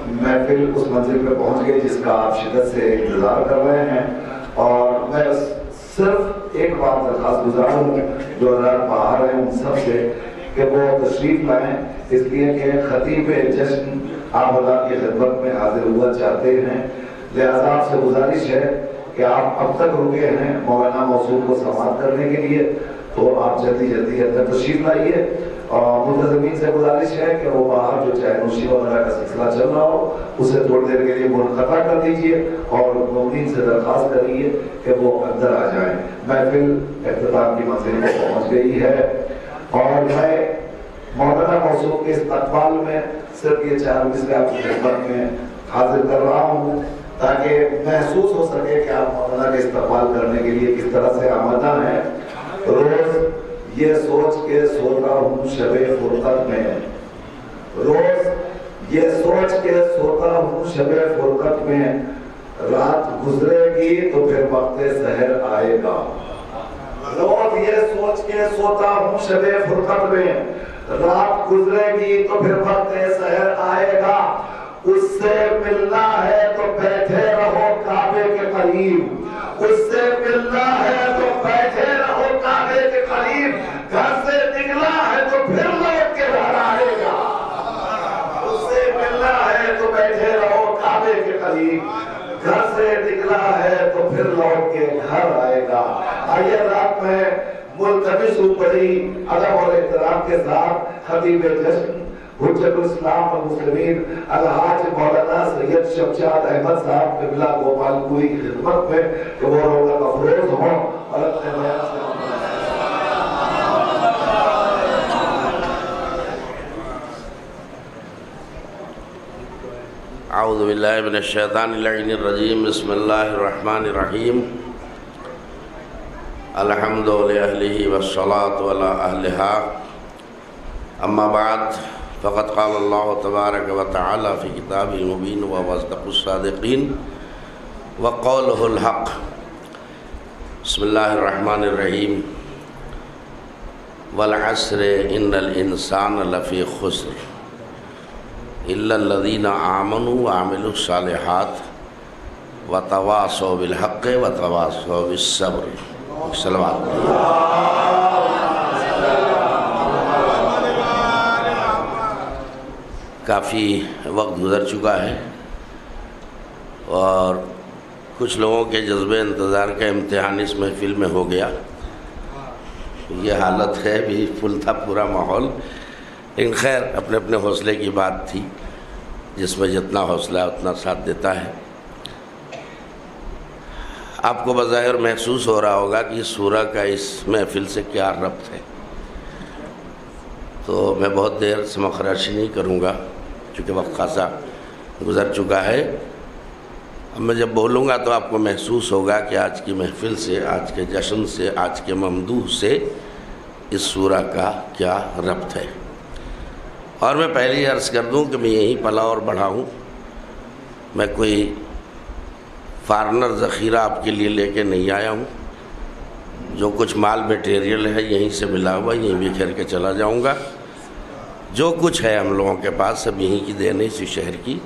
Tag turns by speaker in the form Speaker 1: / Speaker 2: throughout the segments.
Speaker 1: محفل اس منزل پہ پہنچ گئی جس کا آپ شدت سے انتظار کر رہے ہیں، اور میں صرف ایک بات درخواست گزار ہوں جو حضرات باہر ہیں ان سب سے کہ وہ تشریف لائیں، اس لیے کہ خطیب جشن آپ حضرات کی خدمت میں حاضر ہوا چاہتے ہیں، لہذا آپ سے گزارش ہے کہ آپ اب تک رکے ہیں مولانا موصوف کو سماعت کرنے کے لیے، تو آپ جلدی اندر تشریف لائیے، اور منتظمین سے گزارش ہے کہ وہ باہر جو چائے نوشی وغیرہ کا سلسلہ چل رہا ہو اسے تھوڑی دیر کے لیے منقطع کر دیجیے، اور مومنین سے درخواست کریے کہ وہ اندر آ جائیں۔ محفل اختتام کی منزل میں پہنچ گئی ہے، اور میں مولانا موصوف کے استقبال میں صرف یہ 4 مصرے آپ کی خدمت میں حاضر کر رہا ہوں تاکہ محسوس ہو سکے کہ آپ مولانا کے استقبال کرنے کے لیے کس طرح سے آمادہ ہیں۔ روز یہ سوچ کے سوتا ہوں شب فرقت میں، روز یہ سوچ کے سوتا ہوں شب فرقت میں، رات گزرے گی تو پھر وقت سحر آئے گا۔ روز یہ سوچ کے سوتا ہوں شب فرقت میں، رات گزرے گی تو پھر وقت سحر آئے گا، اس سے ملنا ہے تو بیٹھے رہو کعبے کے قریب، اس سے ملنا ہے تو بیٹھے رہو کعبے کے قریب، گھر سے نکلا ہے تو پھر لوٹ کے گھر آئے گا، اس سے ملنا ہے تو بیٹھے رہو کعبے کے قریب، گھر سے نکلا ہے تو پھر لوٹ کے گھر آئے گا۔ آئیے رات میں ملتمس ہوں بڑی ادب اور احترام کے ساتھ خطیب جشن حجت الاسلام والمسلمین الحاج مولانا سید شمشاد احمد صاحب قبلہ گوپال پوری کی خدمت میں کہ وہ رونق افروز ہوں اور اپنے بیان سے
Speaker 2: اعوذ باللہ من الشیطان اللعین الرجیم، بسم اللہ الرحمن الرحیم، الحمد لأہلہ والصلاة علی اہلہا، اما بعد فقد قال اللہ تبارک و تعالی فی کتابہ المبین وهو اصدق الصادقین وقولہ الحق۔ بسم اللہ الرحمن الرحیم، والعصر ان الانسان لفی خسر الا الذین آمنوا وعملوا الصالحات وتواصوا بالحق وتواصوا بالصبر۔ صلوات کافی وقت گزر چکا ہے اور کچھ لوگوں کے جذبے انتظار کا امتحان اس محفل میں ہو گیا، یہ حالت ہے، بھی فل تھا پورا ماحول، لیکن خیر اپنے اپنے حوصلے کی بات تھی، جس میں جتنا حوصلہ ہے اتنا ساتھ دیتا ہے۔ آپ کو بظاہر محسوس ہو رہا ہوگا کہ اس سورہ کا اس محفل سے کیا ربط ہے، تو میں بہت دیر سمخراشی نہیں کروں گا چونکہ وقت خاصا گزر چکا ہے۔ اب میں جب بولوں گا تو آپ کو محسوس ہوگا کہ آج کی محفل سے، آج کے جشن سے، آج کے ممدوح سے اس سورہ کا کیا ربط ہے۔ اور میں پہلے ہی عرض کر دوں کہ میں یہیں پلا اور بڑھا ہوں، میں کوئی فارنر ذخیرہ آپ کے لیے لے کے نہیں آیا ہوں، جو کچھ مال میٹیریل ہے یہیں سے ملا ہوا یہیں بکھیر کے چلا جاؤں گا، جو کچھ ہے ہم لوگوں کے پاس سب یہیں کی دین ہے، اسی شہر کی،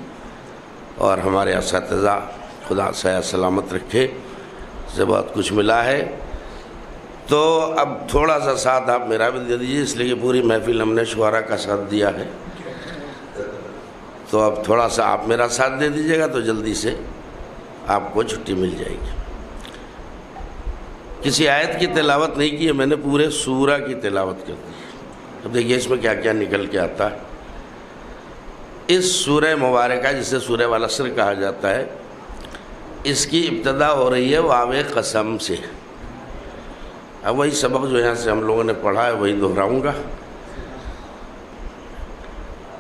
Speaker 2: اور ہمارے اساتذہ خدا صحت سلامت رکھے سے بہت کچھ ملا ہے۔ تو اب تھوڑا سا ساتھ آپ میرا بھی دے دیجیے، اس لیے کہ پوری محفل ہم نے شعراء کا ساتھ دیا ہے، تو اب تھوڑا سا آپ میرا ساتھ دے دیجیے گا تو جلدی سے آپ کو چھٹی مل جائے گی۔ کسی آیت کی تلاوت نہیں کی ہے میں نے، پورے سورہ کی تلاوت کر دی۔ اب دیکھیے اس میں کیا کیا نکل کے آتا ہے۔ اس سورہ مبارکہ جسے سورہ والعصر کہا جاتا ہے، اس کی ابتدا ہو رہی ہے واو قسم سے۔ اب وہی سبق جو یہاں سے ہم لوگوں نے پڑھا ہے وہی دہراؤں گا۔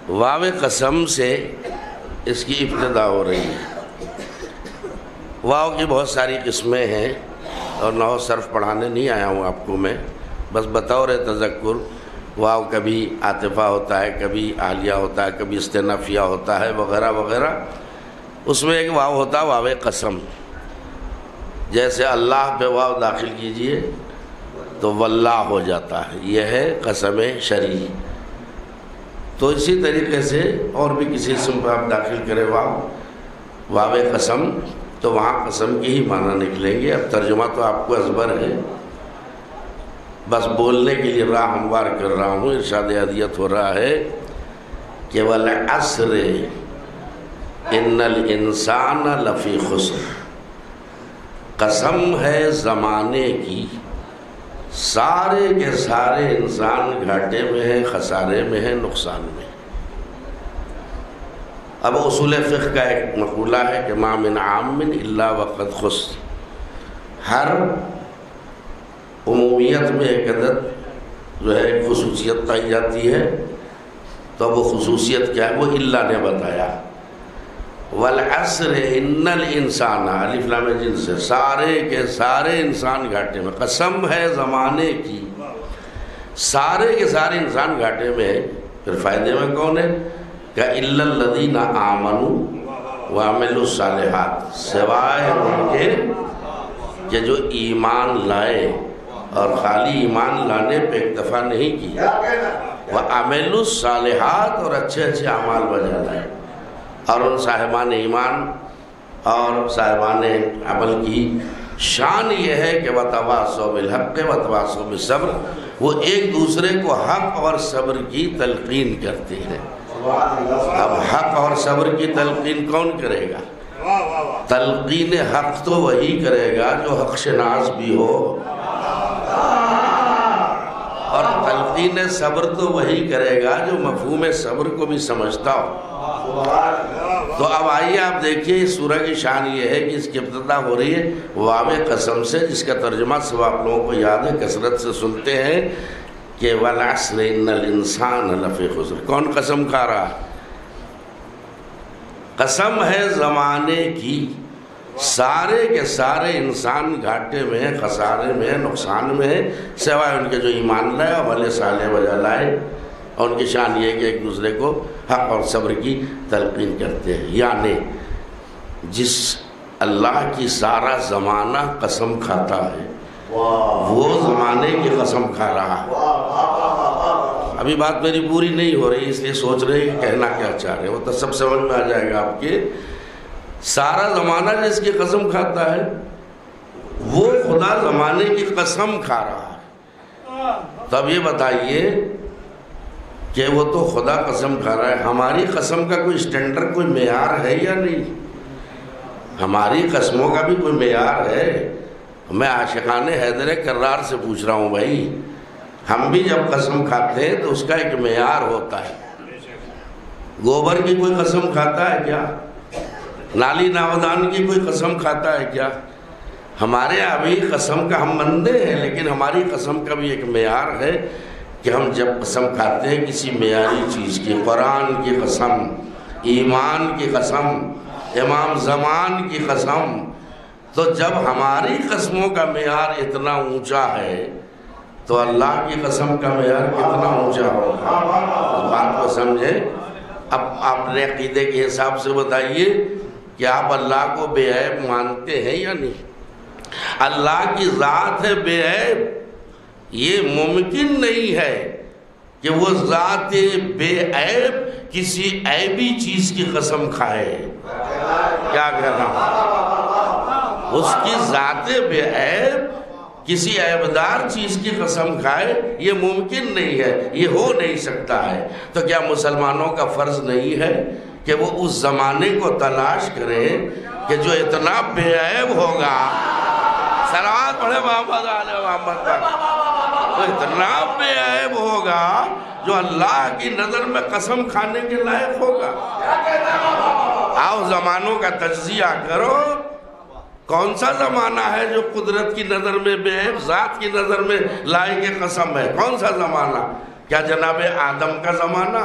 Speaker 2: واو قسم سے اس کی ابتدا ہو رہی ہے۔ واو کی بہت ساری قسمیں ہیں اور نحو صرف پڑھانے نہیں آیا ہوں آپ کو میں، بس بطور تذکر واو کبھی عاطفہ ہوتا ہے، کبھی عالیہ ہوتا ہے، کبھی استنافیہ ہوتا ہے وغیرہ وغیرہ۔ اس میں ایک واو ہوتا ہے واو قسم، جیسے اللہ پہ واو داخل کیجئے تو واللہ ہو جاتا ہے، یہ ہے قسم شرعی۔ تو اسی طریقے سے اور بھی کسی اسم پہ آپ داخل کریں واو قسم تو وہاں قسم کی ہی معنی نکلیں گے. اب ترجمہ تو آپ کو ازبر ہے، بس بولنے کے لیے راہ ہموار کر رہا ہوں. ارشاد ہدیت ہو رہا ہے کہ والعصر ان الانسان لفی خسر، قسم ہے زمانے کی، سارے کے سارے انسان گھاٹے میں ہیں، خسارے میں ہیں، نقصان میں. اب اصول فقہ کا ایک مقولہ ہے کہ ما من عام الا وقد خص، ہر عمومیت میں ایک عدد جو ہے ایک خصوصیت پائی جاتی ہے، تو وہ خصوصیت کیا ہے؟ وہ اللہ نے بتایا. والعصر ان الانسان، الف لام جن سے، سارے کے سارے انسان گھاٹے میں. قسم ہے زمانے کی، سارے کے سارے انسان گھاٹے میں ہے. پھر فائدے میں کون ہے؟ کہ الا الذین آمنوا وعملوا الصالحات، سوائے ان کے کہ جو ایمان لائے اور خالی ایمان لانے پہ اکتفا نہیں کیا، وعملوا الصالحات، اور اچھے اچھے اعمال بجا لائے. اور ان صاحبان ایمان اور صاحبان عمل کی شان یہ ہے کہ وتواصوا بالحق وتواصوا بالصبر، وہ ایک دوسرے کو حق اور صبر کی تلقین کرتے ہیں. اب حق اور صبر کی تلقین کون کرے گا؟ تلقین حق تو وہی کرے گا جو حق شناس بھی ہو، اور تلقین صبر تو وہی کرے گا جو مفہوم صبر کو بھی سمجھتا ہو. تو اب آئیے آپ دیکھیے اس سورہ کی شان یہ ہے کہ اس کی ابتدا ہو رہی ہے واو قسم سے، جس کا ترجمہ سب آپ لوگوں کو یاد ہے، کثرت سے سنتے ہیں کہ والعصر ان الانسان لفی خسر. کون قسم کھا رہا؟ قسم ہے زمانے کی، سارے کے سارے انسان گھاٹے میں ہیں، خسارے میں ہیں، نقصان میں ہیں، سوائے ان کے جو ایمان لائے اور عمل صالح بجا لائے. اور ان کی شان یہ ہے کہ ایک دوسرے کو حق اور صبر کی تلقین کرتے ہیں. یعنی جس اللہ کی سارا زمانہ قسم کھاتا ہے وہ زمانے کی قسم کھا رہا ہے. ابھی بات میری پوری نہیں ہو رہی، اس لیے سوچ رہے کہ کہنا کیا چاہ رہے، وہ تو سب سمجھ میں آ جائے گا آپ کے. سارا زمانہ جس کی قسم کھاتا ہے وہ خدا زمانے کی قسم کھا رہا ہے. تو اب یہ بتائیے کہ وہ تو خدا قسم کھا رہا ہے، ہماری قسم کا کوئی اسٹینڈرڈ، کوئی معیار ہے یا نہیں؟ ہماری قسموں کا بھی کوئی معیار ہے. میں عاشقان حیدر کرار سے پوچھ رہا ہوں بھائی، ہم بھی جب قسم کھاتے ہیں تو اس کا ایک معیار ہوتا ہے. گوبر کی کوئی قسم کھاتا ہے کیا؟ نالی ناودان کی کوئی قسم کھاتا ہے کیا؟ ہمارے یہاں بھی قسم کا ہم بندے ہیں، لیکن ہماری قسم کا بھی ایک معیار ہے کہ ہم جب قسم کھاتے ہیں کسی معیاری چیز کی، قرآن کی قسم، ایمان کی قسم، امام زمان کی قسم، تو جب ہماری قسموں کا معیار اتنا اونچا ہے تو اللہ کی قسم کا معیار کتنا اونچا ہوگا. اس بات کو سمجھیں. اب آپ نے عقیدے کے حساب سے بتائیے کہ آپ اللہ کو بے عیب مانتے ہیں یا نہیں؟ اللہ کی ذات ہے بے عیب، یہ ممکن نہیں ہے کہ وہ ذات بے عیب کسی عیبی چیز کی قسم کھائے. کیا کہنا؟ اس کی ذات بے عیب کسی عیبدار چیز کی قسم کھائے، یہ ممکن نہیں ہے، یہ ہو نہیں سکتا ہے. تو کیا مسلمانوں کا فرض نہیں ہے کہ وہ اس زمانے کو تلاش کریں کہ جو اتنا بے عیب ہوگا؟ صلوات پڑھے محمد علیہ محمد پر. تو اتنا بے عیب ہوگا جو اللہ کی نظر میں قسم کھانے کے لائق ہوگا. آؤ زمانوں کا تجزیہ کرو. کون سا زمانہ ہے جو قدرت کی نظر میں بے عیب، ذات کی نظر میں لائق قسم ہے؟ کون سا زمانہ؟ کیا جناب آدم کا زمانہ؟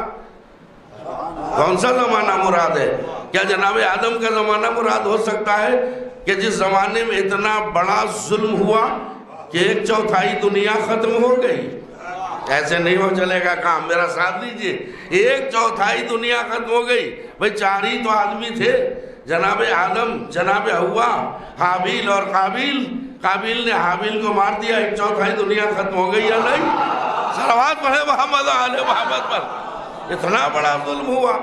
Speaker 2: کون سا زمانہ مراد ہے؟ کیا جناب آدم کا زمانہ مراد ہو سکتا ہے کہ جس زمانے میں اتنا بڑا ظلم ہوا کہ 1/4 دنیا ختم ہو گئی؟ ایسے نہیں ہو چلے گا کام، میرا ساتھ دیجئے. 1/4 دنیا ختم ہو گئی. بھئی 4 ہی تو آدمی تھے، جناب آدم، جناب حوا، حابیل اور قابیل. قابیل نے حابیل کو مار دیا، 1/4 دنیا ختم ہو گئی یا نہیں؟ صلوات پڑھے محمد آل محمد پر. اتنا بڑا ظلم ہوا.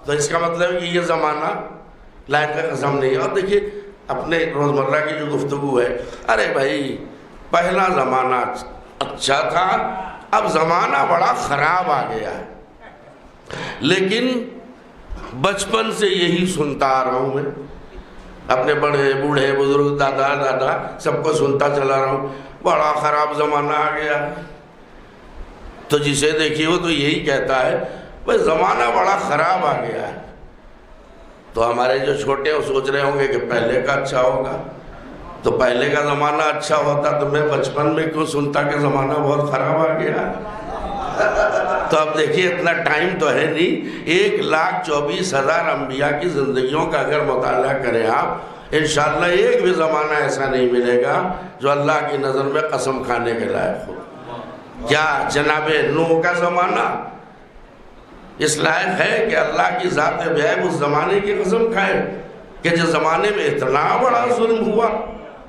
Speaker 2: تو اس کا مطلب ہے کہ یہ زمانہ لائق قسم نہیں ہے. اور دیکھیے اپنے روزمرہ کی جو گفتگو ہے، ارے بھائی پہلا زمانہ اچھا تھا، اب زمانہ بڑا خراب آ گیا ہے. لیکن بچپن سے یہی سنتا آ رہا ہوں میں، اپنے بڑے بوڑھے بزرگ دادا سب کو سنتا چلا رہا ہوں، بڑا خراب زمانہ آ گیا. تو جسے دیکھیے وہ تو یہی کہتا ہے بھائی زمانہ بڑا خراب آ گیا ہے. تو ہمارے جو چھوٹے وہ سوچ رہے ہوں گے کہ پہلے کا اچھا ہوگا. تو پہلے کا زمانہ اچھا ہوتا تو میں بچپن میں کیوں سنتا کہ زمانہ بہت خراب آ گیا ہے. تو اب دیکھیے اتنا ٹائم تو ہے نہیں. 1,24,000 انبیاء کی زندگیوں کا اگر مطالعہ کریں آپ، انشاءاللہ ایک بھی زمانہ ایسا نہیں ملے گا جو اللہ کی نظر میں قسم کھانے کے لائق ہو. کیا جناب نوح کا زمانہ اس لائق ہے کہ اللہ کی ذات غیب اس زمانے کی قسم کھائے کہ جس زمانے میں اتنا بڑا ظلم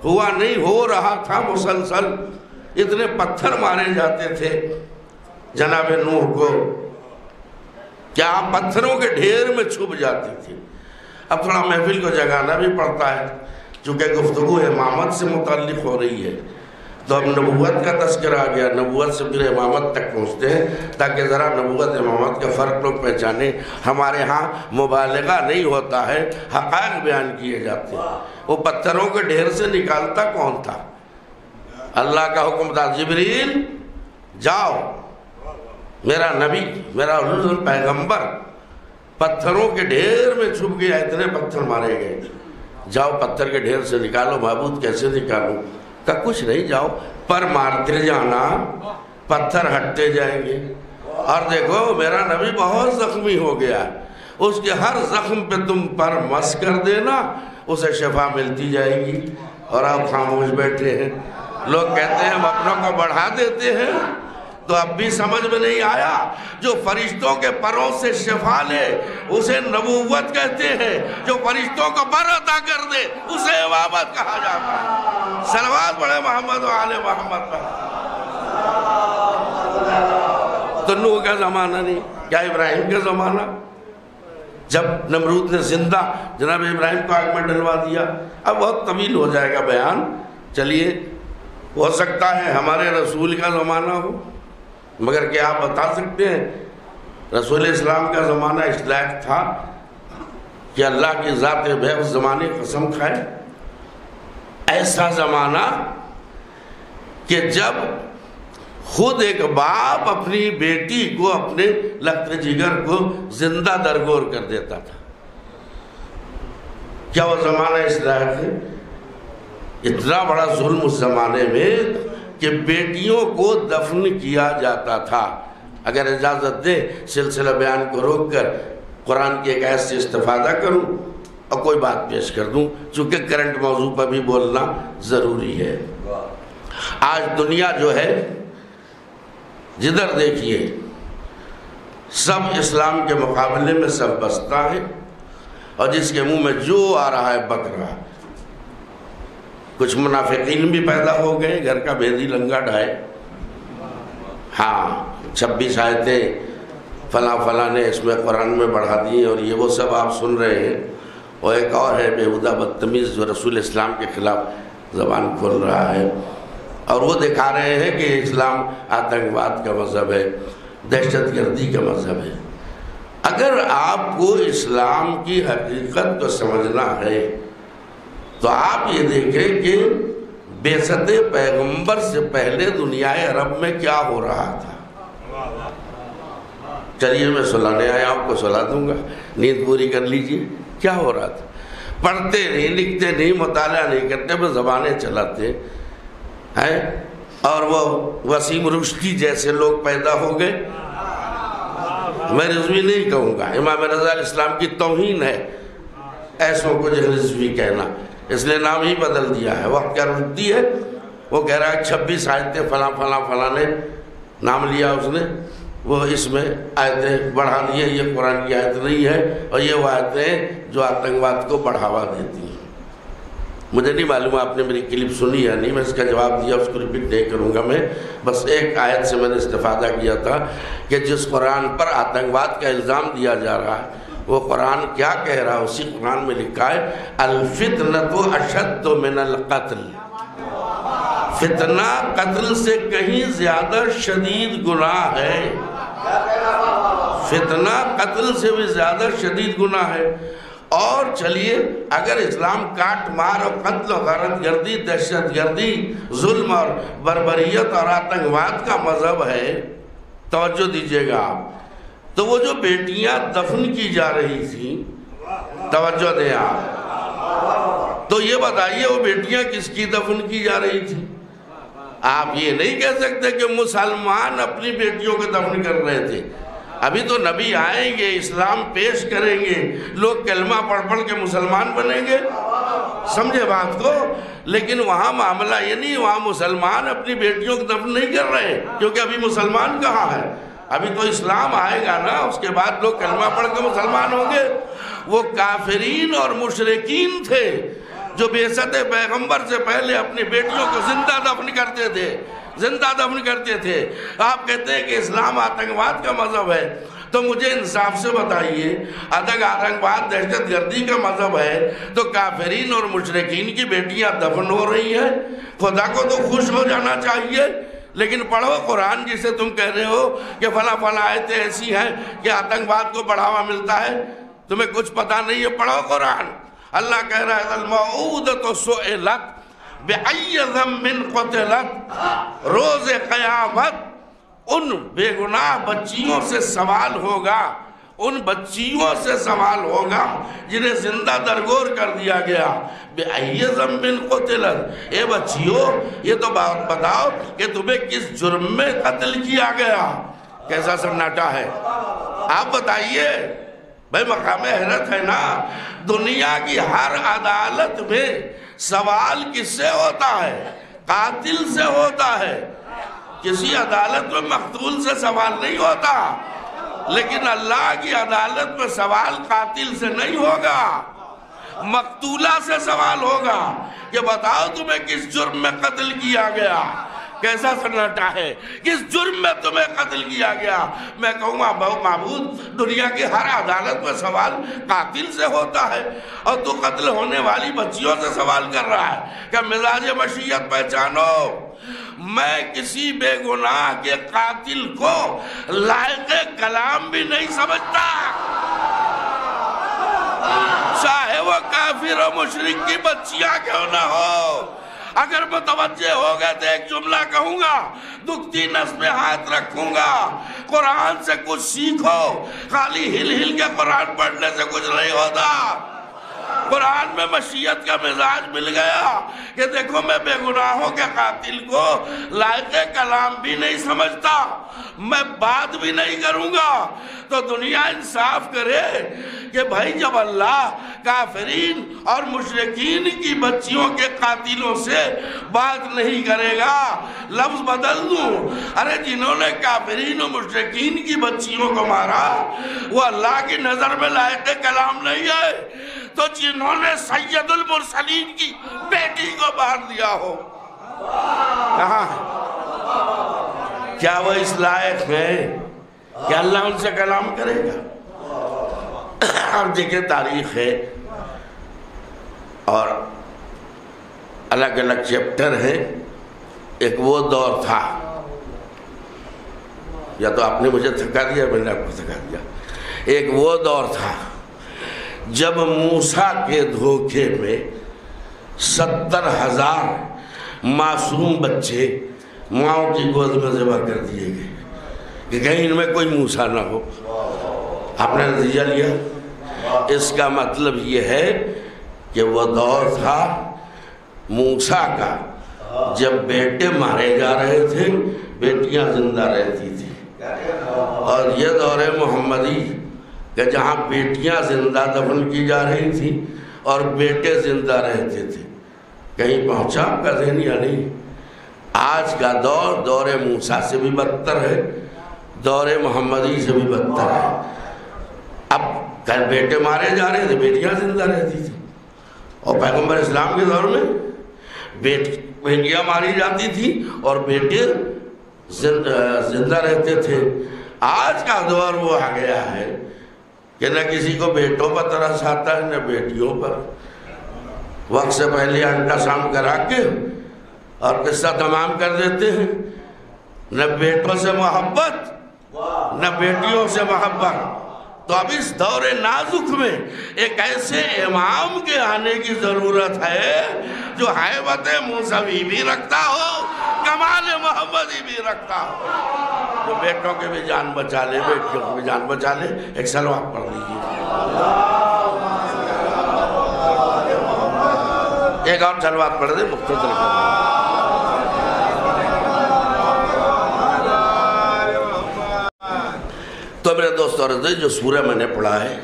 Speaker 2: ہوا نہیں، ہو رہا تھا مسلسل. اتنے پتھر مارے جاتے تھے جناب نوح کو کیا پتھروں کے ڈھیر میں چھپ جاتی تھی. اب تھوڑا محفل کو جگانا بھی پڑتا ہے چونکہ گفتگو امامت سے متعلق ہو رہی ہے. تو اب نبوت کا تذکرہ آ گیا، نبوت سے پھر امامت تک پہنچتے ہیں تاکہ ذرا نبوت امامت کا فرق لوگ پہچانیں. ہمارے ہاں مبالغہ نہیں ہوتا ہے، حقائق بیان کیے جاتے ہیں. وہ پتھروں کے ڈھیر سے نکالتا کون تھا؟ اللہ کا حکم تھا جبریل جاؤ، میرا نبی میرا پیغمبر پتھروں کے ڈھیر میں چھپ گیا، اتنے پتھر مارے گئے، جاؤ پتھر کے ڈھیر سے نکالو. معبود کیسے نکالوں؟ کہ کچھ نہیں، جاؤ پر مارتے جانا، پتھر ہٹتے جائیں گے. اور دیکھو میرا نبی بہت زخمی ہو گیا، اس کے ہر زخم پہ تم پر مس کر دینا، اسے شفا ملتی جائے گی. اور آپ خاموش بیٹھے ہیں. لوگ کہتے ہیں ہم اپنوں کو بڑھا دیتے ہیں. تو اب بھی سمجھ میں نہیں آیا، جو فرشتوں کے پروں سے شفا لے اسے نبوت کہتے ہیں، جو فرشتوں کو پر عطا کر دے اسے امامت کہا جاتا ہے. صلوات پڑھے محمد و آل محمد پر. تو نوح کا زمانہ نہیں، کیا ابراہیم کا زمانہ؟ جب نمرود نے زندہ جناب ابراہیم کو آگ میں ڈلوا دیا. اب بہت طویل ہو جائے گا بیان. چلیے ہو سکتا ہے ہمارے رسول کا زمانہ ہو، مگر کیا آپ بتا سکتے ہیں رسول اسلام کا زمانہ اس لائق تھا کہ اللہ کی ذات بے اس زمانے قسم کھائے؟ ایسا زمانہ کہ جب خود ایک باپ اپنی بیٹی کو، اپنے لخت جگر کو زندہ درگور کر دیتا تھا. کیا وہ زمانہ اس لائق ہے؟ اتنا بڑا ظلم اس زمانے میں کہ بیٹیوں کو دفن کیا جاتا تھا. اگر اجازت دے سلسلہ بیان کو روک کر قرآن کی ایک آیت سے استفادہ کروں اور کوئی بات پیش کر دوں، چونکہ کرنٹ موضوع پر بھی بولنا ضروری ہے. آج دنیا جو ہے جدھر دیکھیے سب اسلام کے مقابلے میں سب بستا ہے، اور جس کے منہ میں جو آ رہا ہے بک رہا ہے. کچھ منافقین بھی پیدا ہو گئے، گھر کا بیدی لنگا ڈھائے. ہاں 26 آیتیں فلاں نے اس میں قرآن میں بڑھا دی، اور یہ وہ سب آپ سن رہے ہیں. اور ایک اور ہے بیہودہ بدتمیز جو رسول اسلام کے خلاف زبان کھول رہا ہے، اور وہ دکھا رہے ہیں کہ اسلام آتنکواد کا مذہب ہے، دہشت گردی کا مذہب ہے. اگر آپ کو اسلام کی حقیقت کو سمجھنا ہے تو آپ یہ دیکھیں کہ بعثت پیغمبر سے پہلے دنیا عرب میں کیا ہو رہا تھا. چلیے میں سلانے آیا، آپ کو سلا دوں گا، نیند پوری کر لیجئے. کیا ہو رہا تھا؟ پڑھتے نہیں، لکھتے نہیں، مطالعہ نہیں کرتے، بس زبانیں چلاتے ہیں. اور وہ وسیم رشدی جیسے لوگ پیدا ہو گئے. میں رضوی نہیں کہوں گا، امام رضا اسلام کی توہین ہے ایسوں کو رضوی کہنا، اس لیے نام ہی بدل دیا ہے. وقت کیا رشدی ہے، وہ کہہ رہا ہے 26 آیتیں فلاں نے نام لیا اس نے، وہ اس میں آیتیں بڑھا دی ہیں، یہ قرآن کی آیت نہیں ہے، اور یہ وہ آیتیں جو آتنکواد کو بڑھاوا دیتی ہیں. مجھے نہیں معلوم آپ نے میری کلپ سنی یا نہیں، میں اس کا جواب دیا، اس کو ریپیٹ نہیں کروں گا میں. بس ایک آیت سے میں نے استفادہ کیا تھا کہ جس قرآن پر آتنکواد کا الزام دیا جا رہا ہے وہ قرآن کیا کہہ رہا ہے. اسی قرآن میں لکھا ہے الفتنۃ اشد من القتل. فتنہ قتل سے کہیں زیادہ شدید گناہ ہے. فتنہ قتل سے بھی زیادہ شدید گناہ ہے. اور چلیے اگر اسلام کاٹ مار اور قتل و غارت گردی، دہشت گردی، ظلم اور بربریت اور آتنکواد کا مذہب ہے، توجہ دیجئے گا آپ، تو وہ جو بیٹیاں دفن کی جا رہی تھیں، توجہ دیں آپ، تو یہ بتائیے وہ بیٹیاں کس کی دفن کی جا رہی تھیں؟ آپ یہ نہیں کہہ سکتے کہ مسلمان اپنی بیٹیوں کو دفن کر رہے تھے. ابھی تو نبی آئیں گے، اسلام پیش کریں گے، لوگ کلمہ پڑھ پڑھ کے مسلمان بنیں گے. سمجھے بات کو؟ لیکن وہاں معاملہ یہ نہیں، وہاں مسلمان اپنی بیٹیوں کو دفن نہیں کر رہے، کیونکہ ابھی مسلمان کہاں ہے. ابھی تو اسلام آئے گا نا، اس کے بعد لوگ کلمہ پڑھ کے مسلمان ہوں گے. وہ کافرین اور مشرکین تھے جو بعثت پیغمبر سے پہلے اپنی بیٹیوں کو زندہ دفن کرتے تھے، زندہ دفن کرتے تھے. آپ کہتے ہیں کہ اسلام آتنکواد کا مذہب ہے، تو مجھے انصاف سے بتائیے اگر آتنکواد دہشت گردی کا مذہب ہے تو کافرین اور مشرکین کی بیٹیاں دفن ہو رہی ہیں. خدا کو تو خوش ہو جانا چاہیے. لیکن پڑھو قرآن جسے تم کہہ رہے ہو کہ فلاں فلاں آیتیں ایسی ہیں کہ آتنکواد کو بڑھاوا ملتا ہے، تمہیں کچھ پتہ نہیں ہے. پڑھو قرآن. اللہ کہہ رہا ہے الموعودۃ سئلت بأی ذنب قتلت. روز قیامت ان بے گناہ بچیوں سے سوال ہوگا، ان بچیوں سے سوال ہوگا جنہیں زندہ درگور کر دیا گیا. بأی ذنب قتلت. اے بچیوں یہ تو بتاؤ کہ تمہیں کس جرم میں قتل کیا گیا. کیسا سناٹا ہے آپ بتائیے. بھائی مقام حیرت ہے نا. دنیا کی ہر عدالت میں سوال کس سے ہوتا ہے؟ قاتل سے ہوتا ہے. کسی عدالت میں مقتول سے سوال نہیں ہوتا. لیکن اللہ کی عدالت میں سوال قاتل سے نہیں ہوگا، مقتولہ سے سوال ہوگا کہ بتاؤ تمہیں کس جرم میں قتل کیا گیا. کیسا سناٹا ہے. کس جرم میں تمہیں قتل کیا گیا. میں کہوں گا معبود دنیا کی ہر عدالت میں سوال قاتل سے ہوتا ہے، اور تو قتل ہونے والی بچیوں سے سوال کر رہا ہے کہ مزاج مشیت پہچانو. میں کسی بے گناہ کے قاتل کو لائق کلام بھی نہیں سمجھتا، چاہے وہ کافر و مشرک کی بچیاں کیوں نہ ہو. اگر متوجہ ہو گئے تو ایک جملہ کہوں گا، دکھتی نس میں ہاتھ رکھوں گا. قرآن سے کچھ سیکھو. خالی ہل ہل کے قرآن پڑھنے سے کچھ نہیں ہوتا. قرآن میں مشیت کا مزاج مل گیا کہ دیکھو میں بے گناہوں کے قاتل کو لائق کلام بھی نہیں سمجھتا، میں بات بھی نہیں کروں گا. تو دنیا انصاف کرے کہ بھائی جب اللہ کافرین اور مشرکین کی بچیوں کے قاتلوں سے بات نہیں کرے گا، لفظ بدل دوں. ارے جنہوں نے کافرین و مشرکین کی بچیوں کو مارا وہ اللہ کی نظر میں لائق کلام نہیں ہے، تو جنہوں نے سید المرسلین کی بیٹی کو مار دیا ہو کہاں ہے؟ کیا وہ اس لائق ہے کہ اللہ ان سے کلام کرے گا؟ اب دیکھیں تاریخ ہے اور الگ الگ چیپٹر ہے. ایک وہ دور تھا، یا تو آپ نے مجھے تھکا دیا میں نے آپ کو تھکا دیا. ایک وہ دور تھا جب موسیٰ کے دھوکے میں 70,000 معصوم بچے ماؤں کی گود میں ذبح کر دیے گئے کہ کہیں ان میں کوئی موسیٰ نہ ہو. آپ نے نتیجہ لیا. اس کا مطلب یہ ہے کہ وہ دور تھا موسیٰ کا جب بیٹے مارے جا رہے تھے بیٹیاں زندہ رہتی تھی، اور یہ دور محمدی کہ جہاں بیٹیاں زندہ دفن کی جا رہی تھیں اور بیٹے زندہ رہتے تھے. کہیں پہنچا آپ کا ذہن یا نہیں؟ آج کا دور دور موسیٰ سے بھی بدتر ہے، دور محمدی سے بھی بدتر ہے. اب بیٹے مارے جا رہے تھے بیٹیاں زندہ رہتی تھی. اور پیغمبر اسلام کے دور میں بیٹیاں ماری جاتی تھی اور بیٹے زندہ رہتے تھے۔ آج کا دور وہ آ گیا ہے کہ نہ کسی کو بیٹوں پر ترس آتا ہے نہ بیٹیوں پر۔ وقت سے پہلے الٹرا ساؤنڈ کرا کے اور قصہ تمام کر دیتے ہیں۔ نہ بیٹوں سے محبت نہ بیٹیوں سے محبت۔ تو اب اس دور نازک میں ایک ایسے امام کے آنے کی ضرورت ہے جو ہیبت موسوی بھی رکھتا ہو، کمال محمدی بھی رکھتا ہو، جو بیٹوں کے بھی جان بچا لے، بیٹیوں کے بھی جان بچا لے۔ ایک صلوات پڑھ لیجیے۔ ایک اور صلوات پڑھ دے، مختصر پڑھ۔ تو میرے دوست اور عزیز، جو سورہ میں نے پڑھا ہے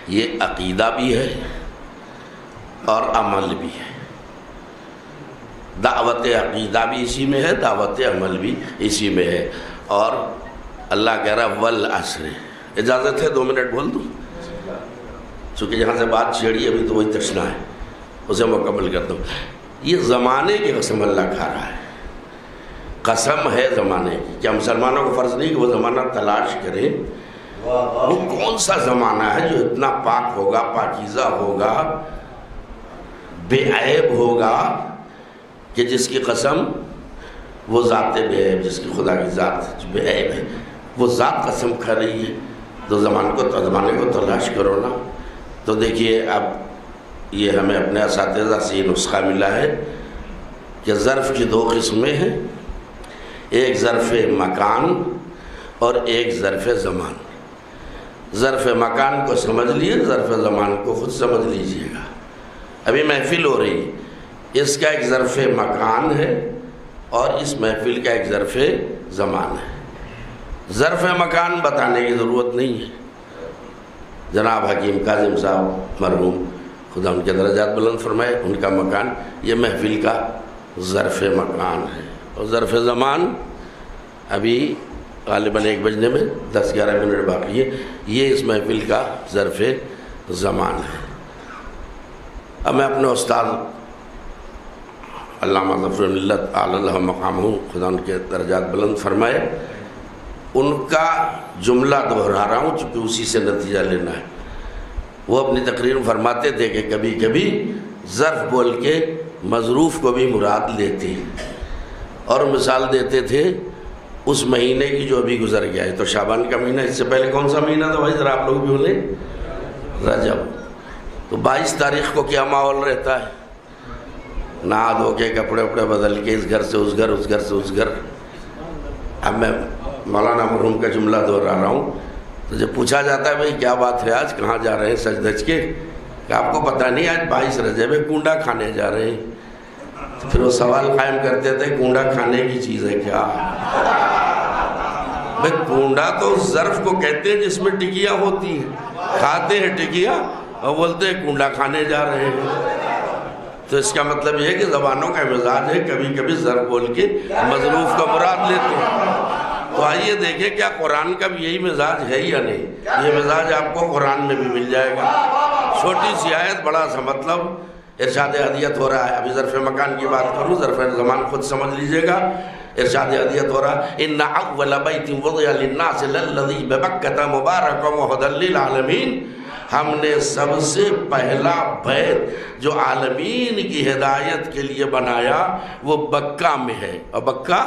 Speaker 2: یہ عقیدہ بھی ہے اور عمل بھی ہے۔ دعوت عقیدہ بھی اسی میں ہے، دعوت عمل بھی اسی میں ہے۔ اور اللہ کہہ رہا والعصر۔ اجازت ہے 2 منٹ بول دوں؟ چونکہ جہاں سے بات چھیڑی ابھی تو وہی تشنا ہے، اسے مکمل کر دوں۔ یہ زمانے کی قسم اللہ کھا رہا ہے، قسم ہے زمانے کی، کیا مسلمانوں کو فرض نہیں کہ وہ زمانہ تلاش کریں؟ وہ کون سا زمانہ ہے جو اتنا پاک ہوگا، پاکیزہ ہوگا، بے عیب ہوگا کہ جس کی قسم وہ ذات بے عیب، جس کی خدا کی ذات جو بے عیب ہے وہ ذات قسم کھا رہی ہے۔ تو زمانے کو تلاش کرو نا۔ تو دیکھیے اب یہ ہمیں اپنے اساتذہ سے یہ نسخہ ملا ہے کہ ظرف کی 2 قسمیں ہیں، ایک ظرف مکان اور ایک ظرف زمان۔ ظرف مکان کو سمجھ لیے، ظرف زمان کو خود سمجھ لیجئے گا۔ ابھی محفل ہو رہی، اس کا ایک ظرف مکان ہے اور اس محفل کا ایک ظرف زمان ہے۔ ظرف مکان بتانے کی ضرورت نہیں ہے۔ جناب حکیم کاظم صاحب مرحوم، خدا ان کے درجات بلند فرمائے، ان کا مکان یہ محفل کا ظرف مکان ہے۔ اور ظرف زمان ابھی غالباً 1 بجنے میں 10-11 منٹ باقی ہے، یہ اس محفل کا ظرف زمان ہے۔ اب میں اپنے استاد علامہ ظفر ملت اعلی مقامہ، خدا ان کے درجات بلند فرمائے، ان کا جملہ دہرا رہا ہوں چونکہ اسی سے نتیجہ لینا ہے۔ وہ اپنی تقریر میں فرماتے تھے کہ کبھی کبھی ظرف بول کے مظروف کو بھی مراد لیتے ہیں، اور مثال دیتے تھے اس مہینے کی جو ابھی گزر گیا ہے۔ تو شعبان کا مہینہ، اس سے پہلے کون سا مہینہ تھا بھائی ذرا آپ لوگ بھی بولیں؟ رجب۔ تو 22 تاریخ کو کیا ماحول رہتا ہے؟ نہا دھو کے کپڑے وپڑے بدل کے اس گھر سے اس گھر، اس گھر سے اس گھر۔ اب میں مولانا مرحوم کا جملہ دہرا رہا ہوں، تو جب پوچھا جاتا ہے بھائی کیا بات ہے آج کہاں جا رہے ہیں سج دج کے، کہ آپ کو پتہ نہیں آج 22 رجب ہے، کنڈا کھانے جا رہے ہیں۔ پھر وہ سوال قائم کرتے تھے کنڈا کھانے کی چیز ہے کیا؟ بھئی کنڈا تو ظرف کو کہتے ہیں جس میں ٹکیاں ہوتی ہیں، کھاتے ہیں ٹکیاں اور بولتے ہیں کنڈا کھانے جا رہے ہیں۔ تو اس کا مطلب یہ ہے کہ زبانوں کا مزاج ہے کبھی کبھی ظرف بول کے مظروف کا مراد لیتے ہیں۔ تو آئیے دیکھیں کیا قرآن کا بھی یہی مزاج ہے یا نہیں؟ یہ مزاج آپ کو قرآن میں بھی مل جائے گا۔ چھوٹی سی آیت بڑا سا مطلب، ارشاد ہدیت ہو رہا ہے۔ ابھی ظرف مکان کی بات کروں، ظرف زمان خود سمجھ لیجئے گا۔ ارشاد ہدیت ہو رہا ہے ان اول بیت وضع للناس للذی ببکۃ مبارک وہدی للعالمین۔ ہم نے سب سے پہلا بیت جو عالمین کی ہدایت کے لیے بنایا وہ بکہ میں ہے، اور بکہ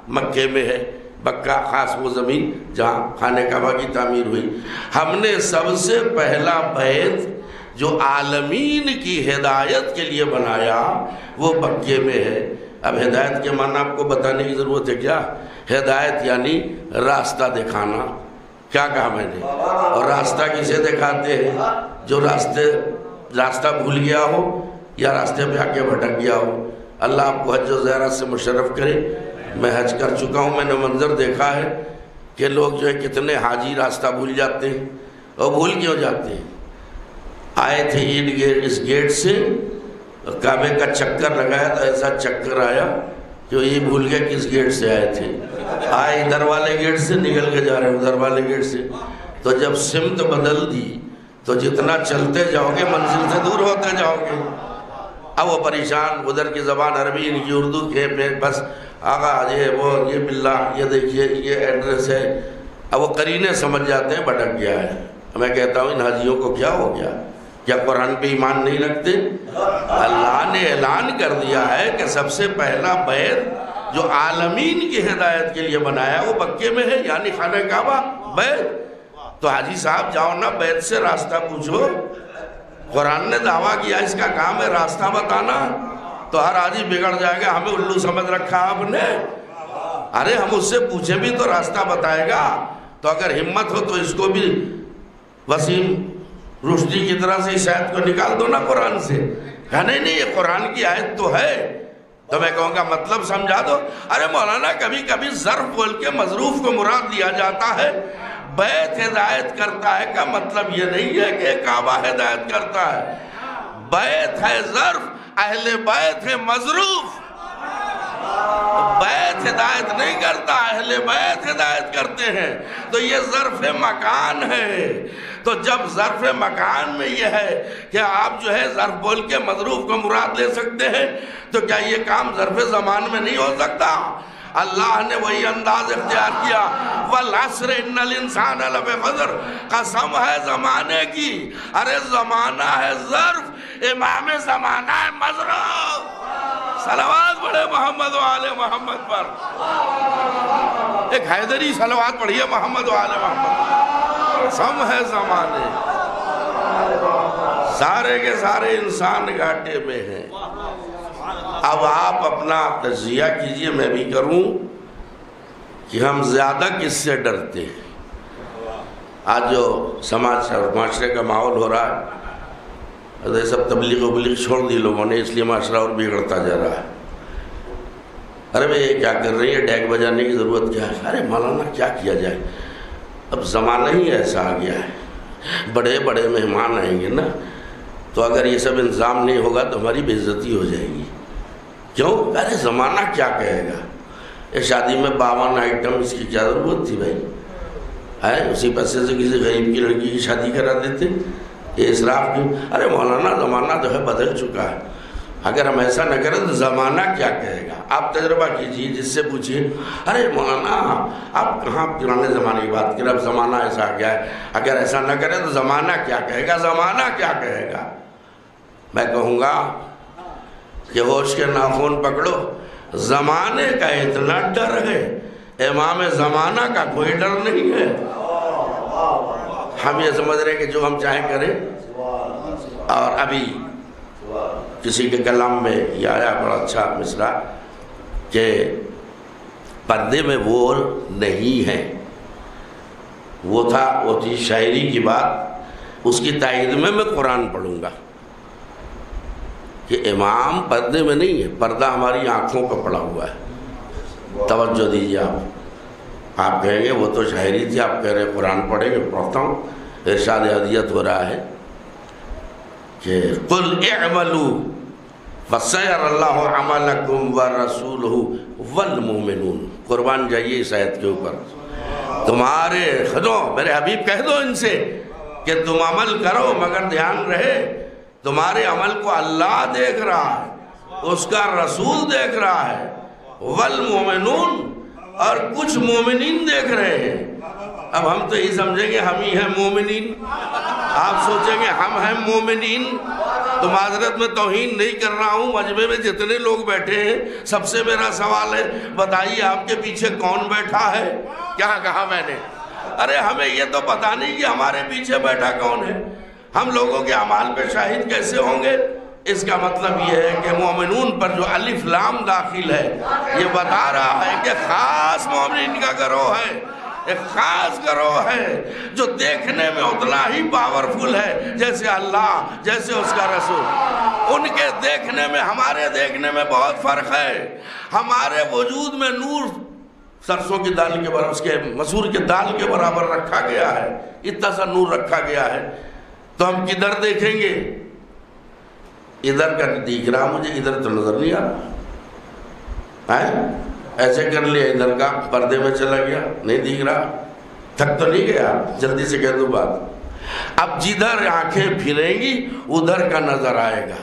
Speaker 2: مکے میں ہے۔ بکہ خاص وہ زمین جہاں خانہ کعبہ کی تعمیر ہوئی۔ ہم نے سب سے پہلا بیت جو عالمین کی ہدایت کے لیے بنایا وہ بکے میں ہے۔ اب ہدایت کے معنی آپ کو بتانے کی ضرورت ہے کیا؟ ہدایت یعنی راستہ دکھانا۔ کیا کہا میں نے؟ اور راستہ کسے دکھاتے ہیں؟ جو راستہ بھول گیا ہو یا راستے پہ آ کے بھٹک گیا ہو۔ اللہ آپ کو حج و زیارت سے مشرف کرے۔ میں حج کر چکا ہوں، میں نے منظر دیکھا ہے کہ لوگ جو ہے کتنے حاجی راستہ بھول جاتے ہیں۔ اور بھول کیوں جاتے ہیں؟ آئے تھے عید گیٹ، اس گیٹ سے کعبے کا چکر لگایا تو ایسا چکر آیا کہ یہ بھول گئے کس گیٹ سے آئے تھے۔ آئے ادھر والے گیٹ سے، نکل کے جا رہے ہیں ادھر والے گیٹ سے۔ تو جب سمت بدل دی تو جتنا چلتے جاؤ گے منزل سے دور ہوتے جاؤ گے۔ اب وہ پریشان، ادھر کی زبان عربی، ان کی اردو کے بس آقا یہ باللہ یہ دیکھیے یہ ایڈریس ہے۔ اب وہ قرینے سمجھ جاتے ہیں بھٹک گیا ہے۔ میں کہتا ہوں ان حاجیوں کو کیا ہو گیا؟ کیا قرآن پہ ایمان نہیں رکھتے؟ اللہ نے اعلان کر دیا ہے کہ سب سے پہلا بیت جو عالمین کی ہدایت کے لیے بنایا وہ مکے میں ہے، یعنی خانہ کعبہ بیت۔ تو حاجی صاحب جاؤ نا بیت سے راستہ پوچھو۔ قرآن نے دعویٰ کیا اس کا کام ہے راستہ بتانا، تو ہر حاجی بگڑ جائے گا، ہمیں الو سمجھ رکھا آپ نے۔ ارے ہم اس سے پوچھیں بھی تو راستہ بتائے گا۔ تو اگر ہمت ہو تو اس کو بھی وسیم رشدی کی طرح سے اس آیت کو نکال دو نا قرآن سے۔ نہیں یہ قرآن کی آیت تو ہے، تو میں کہوں گا مطلب سمجھا دو۔ ارے مولانا کبھی کبھی ظرف بول کے مظروف کو مراد دیا جاتا ہے۔ بیت ہدایت کرتا ہے کا مطلب یہ نہیں ہے کہ کعبہ ہدایت کرتا ہے۔ بیت ہے ظرف، اہل بیت ہے مظروف۔ بیت ہدایت نہیں کرتا، اہل بیت ہدایت کرتے ہیں۔ تو یہ ظرف مکان ہے۔ تو جب ظرف مکان میں یہ ہے کہ آپ جو ہے ظرف بول کے مظروف کو مراد لے سکتے ہیں، تو کیا یہ کام ظرف زمان میں نہیں ہو سکتا؟ اللہ نے وہی انداز اختیار کیا، وَالْعَصْرِ إِنَّ الْإِنسَانَ لَفِي خُسْرٍ، قسم ہے زمانے کی۔ ارے زمانہ ہے ظرف، امام زمانہ ہے مظروف۔ صلوات پڑھے محمد و آل محمد پر۔ ایک حیدری صلوات پڑھیے محمد و آل محمد۔ قسم ہے زمانے، سارے کے سارے انسان گھاٹے میں ہیں۔ اب آپ اپنا تجزیہ کیجئے، میں بھی کروں، کہ ہم زیادہ کس سے ڈرتے ہیں۔ آج جو سماج اور معاشرے کا ماحول ہو رہا ہے، یہ سب تبلیغ چھوڑ دی لوگوں نے، اس لیے معاشرہ اور بگڑتا جا رہا ہے۔ ارے بھئی یہ کیا کر رہی ہے، ڈیک بجانے کی ضرورت کیا ہے؟ ارے مولانا کیا کیا جائے، اب زمانہ ہی ایسا آ گیا ہے، بڑے بڑے مہمان آئیں گے نا، تو اگر یہ سب انتظام نہیں ہوگا تو ہماری بے عزتی ہو جائے گی۔ کیوں؟ ارے زمانہ کیا کہے گا، اس شادی میں 52 آئٹم، اس کی کیا ضرورت تھی بھائی؟ اسی پیسے سے کسی غریب کی لڑکی کی شادی کرا دیتے، یہ اسراف کیوں؟ ارے مولانا زمانہ جو ہے بدل چکا ہے، اگر ہم ایسا نہ کریں تو زمانہ کیا کہے گا؟ آپ تجربہ کیجئے، جس سے پوچھئے، ارے مولانا آپ کہاں پرانے زمانے کی بات کریں، اب زمانہ ایسا آ گیا ہے، اگر ایسا نہ کریں تو زمانہ کیا کہے گا؟ زمانہ کیا کہے گا؟ میں کہوں گا کہ ہوش کے ناخن پکڑو، زمانے کا اتنا ڈر ہے، امام زمانہ کا کوئی ڈر نہیں ہے۔ ہم یہ سمجھ رہے ہیں کہ جو ہم چاہیں کریں، اور ابھی کسی کے کلام میں یہ آیا بڑا اچھا مصرع کہ پردے میں وہ نہیں ہے، وہ تھی شاعری کی بات، اس کی تائید میں قرآن پڑھوں گا کہ امام پردے میں نہیں ہے، پردہ ہماری آنکھوں کا پڑا ہوا ہے۔ توجہ دیجیے، آپ کہیں گے وہ تو شاعری تھی، آپ کہہ رہے قرآن پڑھیں گے، پڑھتا ہوں۔ ارشاد ہدیت ہو رہا ہے کہ قُلْ اعْمَلُوا فَسَيَرَ اللَّهُ عَمَلَكُمْ وَرَسُولُهُ وَالْمُؤْمِنُونَ۔ قربان جائیے اس آیت کے اوپر، تمہارے خدو میرے حبیب کہہ دو ان سے کہ تم عمل کرو، مگر دھیان رہے تمہارے عمل کو اللہ دیکھ رہا ہے، اس کا رسول دیکھ رہا ہے، والمؤمنون، اور کچھ مومنین دیکھ رہے ہیں۔ اب ہم تو یہ سمجھیں گے ہم ہی ہیں مومنین، آپ سوچیں گے ہم ہیں مومنین۔ تو معذرت میں توہین نہیں کر رہا ہوں، مجمع میں جتنے لوگ بیٹھے ہیں سب سے میرا سوال ہے، بتائیے آپ کے پیچھے کون بیٹھا ہے؟ کیا کہا میں نے؟ ارے ہمیں یہ تو پتہ نہیں کہ ہمارے پیچھے بیٹھا کون ہے، ہم لوگوں کے اعمال پہ شاہد کیسے ہوں گے؟ اس کا مطلب یہ ہے کہ مومنون پر جو الف لام داخل ہے یہ بتا رہا ہے کہ خاص مومنین کا گروہ ہے، ایک خاص گروہ ہے جو دیکھنے میں اتنا ہی پاورفل ہے جیسے اللہ، جیسے اس کا رسول۔ ان کے دیکھنے میں ہمارے دیکھنے میں بہت فرق ہے۔ ہمارے وجود میں نور سرسوں کی دال کے برابر، اس کے مسور کے دال کے برابر رکھا گیا ہے، اتنا سا نور رکھا گیا ہے، تو ہم کدھر دیکھیں گے؟ ادھر کا دیکھ رہا مجھے، ادھر تو نظر نہیں آ رہا ہے، ایسے کر لیا ادھر کا، پردے میں چلا گیا، نہیں دیکھ رہا، تھک تو نہیں گیا؟ جلدی سے کہہ دو بات، اب جدھر آنکھیں پھریں گی ادھر کا نظر آئے گا،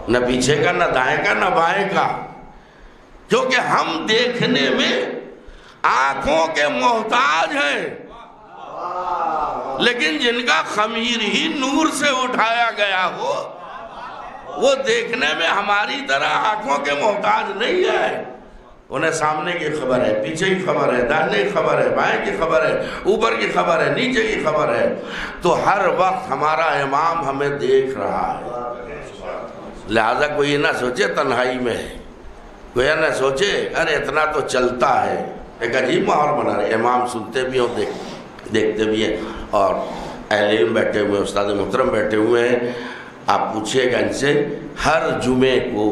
Speaker 2: نہ پیچھے کا، نہ دائیں کا، نہ بائیں کا، کیونکہ ہم دیکھنے میں آنکھوں کے محتاج ہیں، لیکن جن کا خمیر ہی نور سے اٹھایا گیا ہو وہ دیکھنے میں ہماری طرح آنکھوں کے محتاج نہیں ہے۔ انہیں سامنے کی خبر ہے، پیچھے کی خبر ہے، داہنے کی خبر ہے، بائیں کی خبر ہے، اوپر کی خبر ہے، نیچے کی خبر ہے، تو ہر وقت ہمارا امام ہمیں دیکھ رہا ہے۔ لہذا کوئی نہ سوچے تنہائی میں ہے، کوئی نہ سوچے ارے اتنا تو چلتا ہے، ایک عجیب ماحول بنا رہے، امام سنتے بھی ہوں دیکھتے بھی ہیں، اور اہل علم بیٹھے ہوئے ہیں، استاد محترم بیٹھے ہوئے ہیں۔ آپ پوچھئے گا ان سے ہر جمعے کو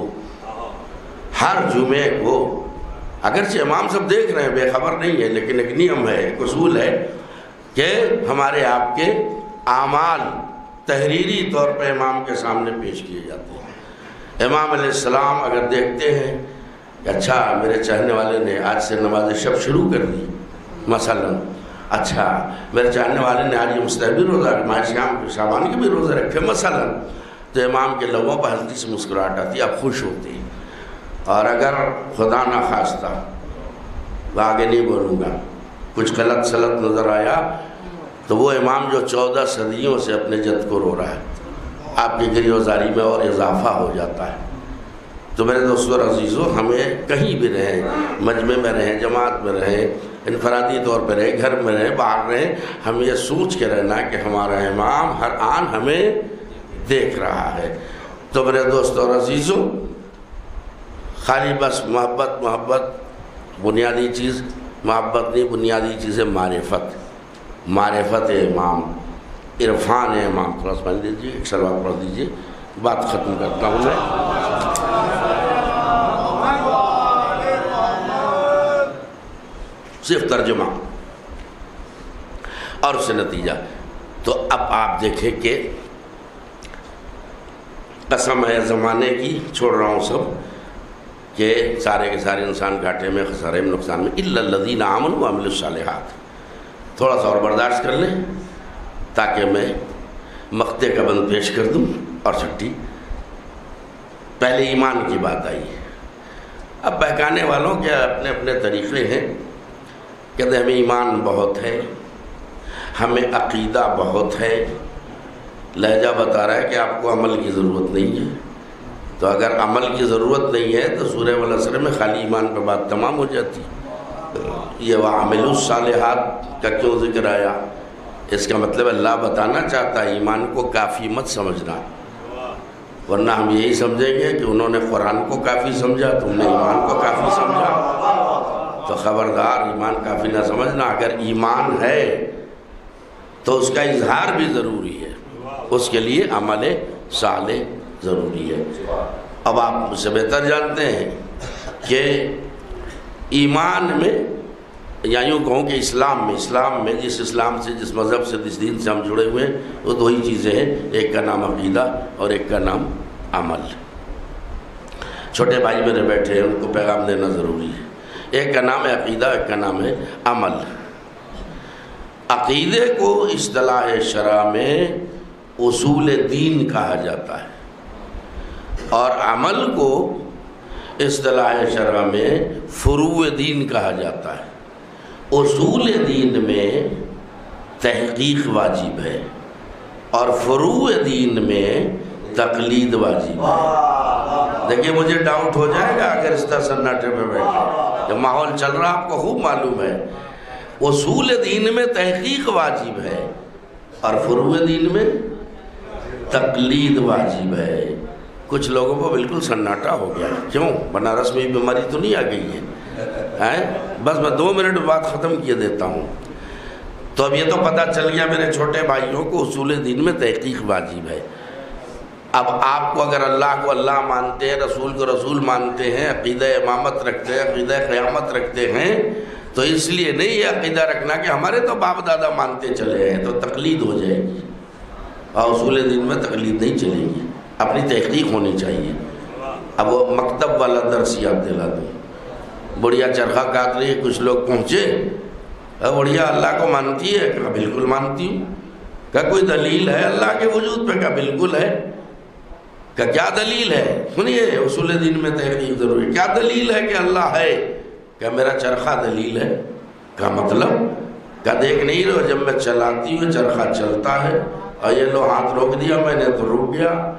Speaker 2: اگرچہ امام سب دیکھ رہے ہیں، بے خبر نہیں ہے، لیکن ایک نیم ہے، ایک اصول ہے کہ ہمارے آپ کے اعمال تحریری طور پہ امام کے سامنے پیش کیے جاتے ہیں۔ امام علیہ السلام اگر دیکھتے ہیں کہ اچھا میرے چاہنے والے نے آج سے نماز شب شروع کر دی مثلا، اچھا میرے چاہنے والے نے آج یہ مستحبی روزہ ماہ شعبان کے بھی روزے رکھے مثلا، تو امام کے لبوں پر ہلکی سی مسکراہٹ آتی ہے، آپ خوش ہوتے ہیں۔ اور اگر خدا نہ خواستہ آگے نہیں بولوں گا کچھ غلط سلط نظر آیا تو وہ امام جو 14 صدیوں سے اپنے جد کو رو رہا ہے، آپ کی گری و زاری میں اور اضافہ ہو جاتا ہے۔ تو میرے دوستو عزیزو، ہمیں کہیں بھی رہیں، مجمع میں رہیں، جماعت میں رہیں، انفرادی طور پہ رہیں، گھر میں رہیں، باہر رہیں، ہم یہ سوچ کے رہنا کہ ہمارا امام ہر آن ہمیں دیکھ رہا ہے۔ تو میرے دوستو عزیزو، خالی بس محبت بنیادی چیز، محبت نہیں، بنیادی چیز ہے معرفت امام، عرفان امام۔ تھوڑا سمجھ لیجیے، ایک سلوات پڑھ دیجیے، بات ختم کرتا ہوں میں۔ صرف ترجمہ اور اس سے نتیجہ۔ تو اب آپ دیکھیں کہ قسم ہے زمانے کی، چھوڑ رہا ہوں سب، کہ سارے کے سارے انسان گھاٹے میں، خسارے میں، نقصان میں، الا الذین آمنوا وعملوا الصالحات۔ تھوڑا سا اور برداشت کر لیں تاکہ میں مقطع کا بند پیش کر دوں۔ اور چھٹی، پہلے ایمان کی بات آئی، اب بہکانے والوں کے اپنے اپنے طریقے ہیں، کہتے ہیں ہمیں ایمان بہت ہے، ہمیں عقیدہ بہت ہے، لہجہ بتا رہا ہے کہ آپ کو عمل کی ضرورت نہیں ہے۔ تو اگر عمل کی ضرورت نہیں ہے تو سورہ والعصر میں خالی ایمان پہ بات تمام ہو جاتی۔ یہ وَعَمِلُوا الصَّالِحَاتِ کا کیوں ذکر آیا؟ اس کا مطلب اللہ بتانا چاہتا ہے ایمان کو کافی مت سمجھنا، ورنہ ہم یہی سمجھیں گے کہ انہوں نے قرآن کو کافی سمجھا، تم نے ایمان کو کافی سمجھا۔ تو خبردار، ایمان کافی نہ سمجھنا۔ اگر ایمان ہے تو اس کا اظہار بھی ضروری ہے، اس کے لیے عمل صالح ضروری ہے۔ اب آپ مجھ سے بہتر جانتے ہیں کہ ایمان میں، یا یوں کہوں کہ اسلام میں جس اسلام سے، جس مذہب سے، جس دین سے ہم جڑے ہوئے ہیں، وہ دو ہی چیزیں ہیں، ایک کا نام عقیدہ اور ایک کا نام عمل۔ چھوٹے بھائی میرے بیٹھے ہیں، ان کو پیغام دینا ضروری ہے۔ ایک کا نام ہے عقیدہ، ایک کا نام ہے عمل۔ عقیدے کو اصطلاح شرع میں اصول دین کہا جاتا ہے، اور عمل کو اصطلاح شرع میں فروع دین کہا جاتا ہے۔ اصول دین میں تحقیق واجب ہے اور فروع دین میں تقلید واجب ہے۔ دیکھیں مجھے ڈاؤٹ ہو جائے گا اگر اس طرح سناٹے میں بیٹھے، جب ماحول چل رہا آپ کو خوب معلوم ہے۔ اصول دین میں تحقیق واجب ہے اور فروع دین میں تقلید واجب ہے۔ کچھ لوگوں کو بالکل سناٹا ہو گیا، کیوں؟ بنارس میں بیماری تو نہیں آ گئی ہے؟ بس میں 2 منٹ بات ختم کیے دیتا ہوں۔ تو اب یہ تو پتہ چل گیا میرے چھوٹے بھائیوں کو اصول دین میں تحقیق واجب ہے۔ اب آپ کو اگر اللہ کو اللہ مانتے ہیں، رسول کو رسول مانتے ہیں، عقیدہ امامت رکھتے ہیں، عقیدہ قیامت رکھتے ہیں، تو اس لیے نہیں یہ عقیدہ رکھنا کہ ہمارے تو باپ دادا مانتے چلے ہیں، تو تقلید ہو جائے گی، اور اصول دین میں تقلید نہیں چلے گی، اپنی تحقیق ہونی چاہیے۔ اب وہ مکتب والا درس یاد دلا دوں، بڑھیا چرخہ کاٹ رہی ہے، کچھ لوگ پہنچے، بڑھیا اللہ کو مانتی ہے؟ کہا بالکل مانتی ہوں۔ کہ کوئی دلیل ہے اللہ کے وجود پہ؟ کہ بالکل ہے۔ کہ کیا دلیل ہے؟ سنیے، اصول دین میں تحقیق ضروری ہے۔ کیا دلیل ہے کہ اللہ ہے؟ کہ میرا چرخہ دلیل ہے۔ کا مطلب کہ دیکھ نہیں رہو، جب میں چلاتی ہوں چرخہ چلتا ہے، اور یہ لو ہاتھ روک دیا میں نے تو رک گیا،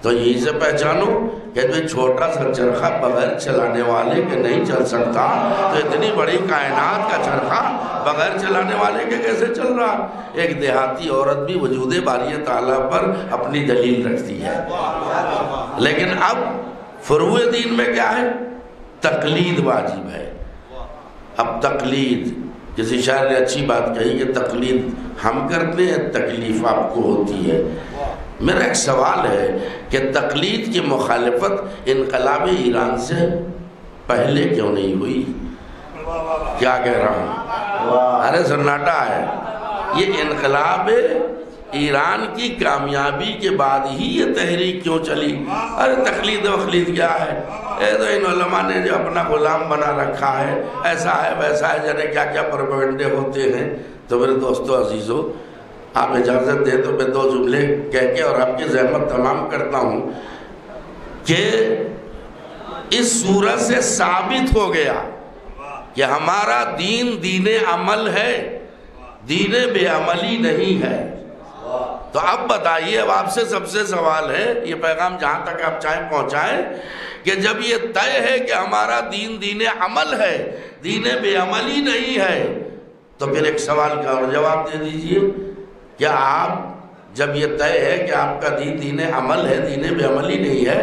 Speaker 2: تو یہی سے پہچانو کہ تو چھوٹا سا چرخہ بغیر چلانے والے کے نہیں چل سکتا، تو اتنی بڑی کائنات کا چرخہ بغیر چلانے والے کے کیسے چل رہا؟ ایک دیہاتی عورت بھی وجود باری تعالیٰ پر اپنی دلیل رکھتی ہے۔ لیکن اب فروع دین میں کیا ہے؟ تقلید واجب ہے۔ اب تقلید، کسی شاعر نے اچھی بات کہی کہ تقلید ہم کرتے ہیں، تکلیف آپ کو ہوتی ہے۔ میرا ایک سوال ہے کہ تقلید کی مخالفت انقلاب ایران سے پہلے کیوں نہیں ہوئی؟ کیا کہہ رہا ہوں؟ ارے سناٹا ہے۔ یہ انقلاب ایران کی کامیابی کے بعد ہی یہ تحریک کیوں چلی؟ ارے تقلید وقلید کیا ہے؟ تو ان علماء نے جو اپنا غلام بنا رکھا ہے، ایسا ہے ویسا ہے، جانے کیا کیا پروپیگنڈے ہوتے ہیں۔ تو میرے دوستو عزیزو، آپ اجازت دیں تو میں دو جملے کہہ کے اور آپ کی زحمت تمام کرتا ہوں کہ اس صورت سے ثابت ہو گیا کہ ہمارا دین دین عمل ہے، دین بے عملی نہیں ہے۔ تو اب بتائیے، اب آپ سے سب سے سوال ہے، یہ پیغام جہاں تک آپ چاہیں پہنچائیں، کہ جب یہ طے ہے کہ ہمارا دین دین عمل ہے، دین بے عملی نہیں ہے، تو پھر ایک سوال کا اور جواب دے دیجئے، کیا آپ جب یہ طے ہے کہ آپ کا دین دین عمل ہے، دین بے عملی نہیں ہے،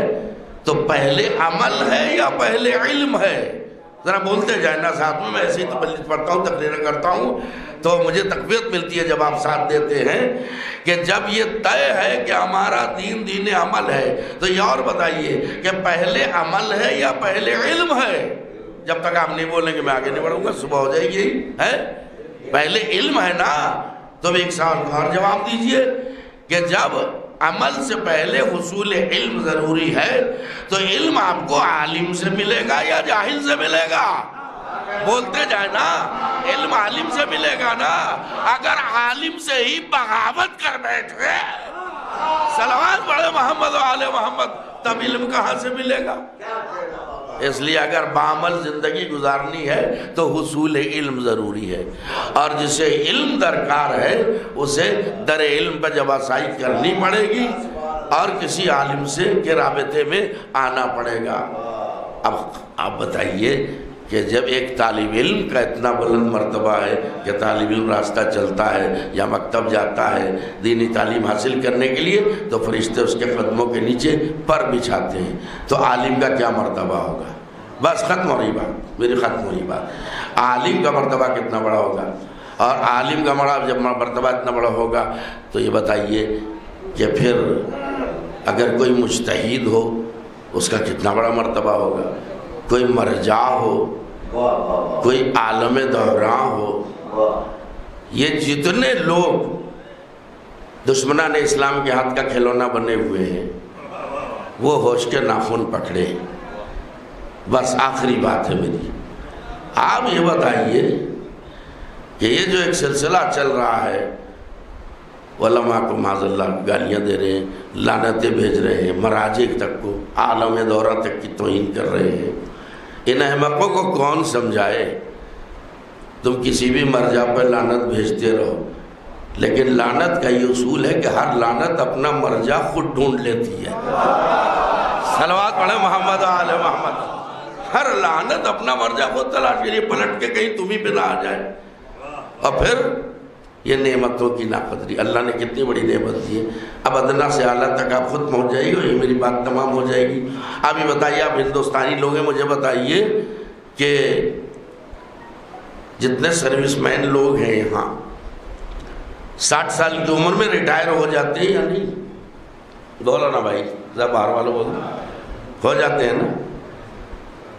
Speaker 2: تو پہلے عمل ہے یا پہلے علم ہے؟ ذرا بولتے جائیں نا ساتھ میں ایسے ہی تبلیغ پڑھتا ہوں، تقریر کرتا ہوں تو مجھے تقویت ملتی ہے جب آپ ساتھ دیتے ہیں کہ جب یہ طے ہے کہ ہمارا دین دین عمل ہے، تو یہ اور بتائیے کہ پہلے عمل ہے یا پہلے علم ہے؟ جب تک آپ نہیں بولیں گے میں آگے نہیں بڑھوں گا، صبح ہو جائے گی ہے۔ پہلے علم ہے نا، تو ایک سوال کا اور جواب دیجئے کہ جب عمل سے پہلے حصول علم ضروری ہے تو علم آپ کو عالم سے ملے گا یا جاہل سے ملے گا؟ بولتے جائے نا، علم عالم سے ملے گا نا۔ اگر عالم سے ہی بغاوت کر بیٹھے، صلوات پڑھے محمد و آل محمد، تب علم کہاں سے ملے گا؟ اس لیے اگر بعمل زندگی گزارنی ہے تو حصول علم ضروری ہے، اور جسے علم درکار ہے اسے در علم پر جواسائی کرنی پڑے گی اور کسی عالم سے کے رابطے میں آنا پڑے گا۔ اب آپ بتائیے کہ جب ایک طالب علم کا اتنا بلند مرتبہ ہے کہ طالب علم راستہ چلتا ہے یا مکتب جاتا ہے دینی تعلیم حاصل کرنے کے لیے، تو فرشتے اس کے قدموں کے نیچے پر بچھاتے ہیں، تو عالم کا کیا مرتبہ ہوگا؟ بس ختم ہو رہی بات، میری ختم ہو رہی بات۔ عالم کا مرتبہ کتنا بڑا ہوگا؟ اور عالم کا جب مرتبہ اتنا بڑا ہوگا تو یہ بتائیے کہ پھر اگر کوئی مجتہد ہو اس کا کتنا بڑا مرتبہ ہوگا؟ کوئی مرجع ہو، کوئی عالم دوران ہو، یہ جتنے لوگ دشمنان اسلام کے ہاتھ کا کھلونا بنے ہوئے ہیں وہ ہوش کے ناخن پکڑے۔ بس آخری بات ہے میری، آپ یہ بتائیے کہ یہ جو ایک سلسلہ چل رہا ہے، علماء کو معاذ اللہ گالیاں دے رہے ہیں، لعنتیں بھیج رہے ہیں، مراجع تک کو، عالم دورہ تک کی توہین کر رہے ہیں، ان احمقوں کو کون سمجھائے؟ تم کسی بھی مرجع پر لعنت بھیجتے رہو، لیکن لعنت کا یہ اصول ہے کہ ہر لعنت اپنا مرجع خود ڈھونڈ لیتی ہے۔ صلوات پڑھیں محمد و آل محمد۔ ہر لعنت اپنا مرجع خود تلاش کے لیے پلٹ کے کہیں تمہیں پہ نہ آ جائے۔ اور پھر یہ نعمتوں کی ناقدری، اللہ نے کتنی بڑی نعمت دی ہے۔ اب ادنا سے اعلیٰ تک آپ خود پہنچ جائے گی، یہ میری بات تمام ہو جائے گی۔ آپ یہ بتائیے، آپ ہندوستانی لوگ ہیں، مجھے بتائیے کہ جتنے سروس مین لوگ ہیں یہاں 60 سال کی عمر میں ریٹائر ہو جاتے ہیں یا نہیں؟ بولو نا بھائی، ذرا باہر والوں بولو، ہو جاتے ہیں نا؟